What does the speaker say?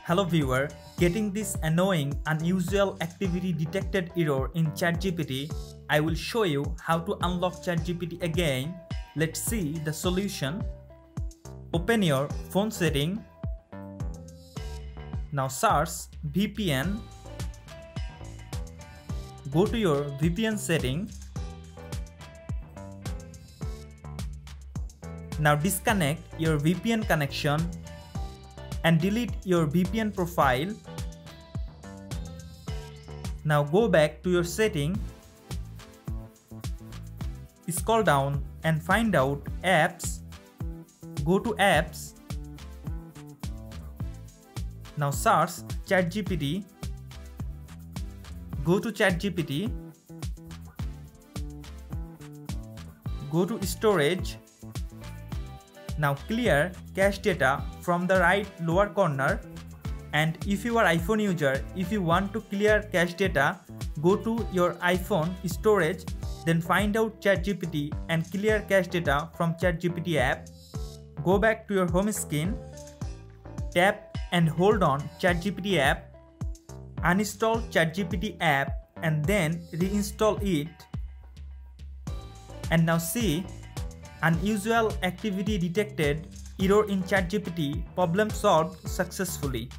Hello viewer, getting this annoying unusual activity detected error in ChatGPT, I will show you how to unlock ChatGPT again. Let's see the solution. Open your phone setting. Now search VPN. Go to your VPN setting. Now disconnect your VPN connection and delete your VPN profile. Now go back to your setting. Scroll down and find out apps. Go to apps. Now search ChatGPT. Go to ChatGPT. Go to storage. Now clear cache data from the right lower corner, and if you are iPhone user, if you want to clear cache data, go to your iPhone storage, then find out ChatGPT and clear cache data from ChatGPT app. Go back to your home screen, tap and hold on ChatGPT app, uninstall ChatGPT app and then reinstall it. And now see, unusual activity detected, error in ChatGPT, problem solved successfully.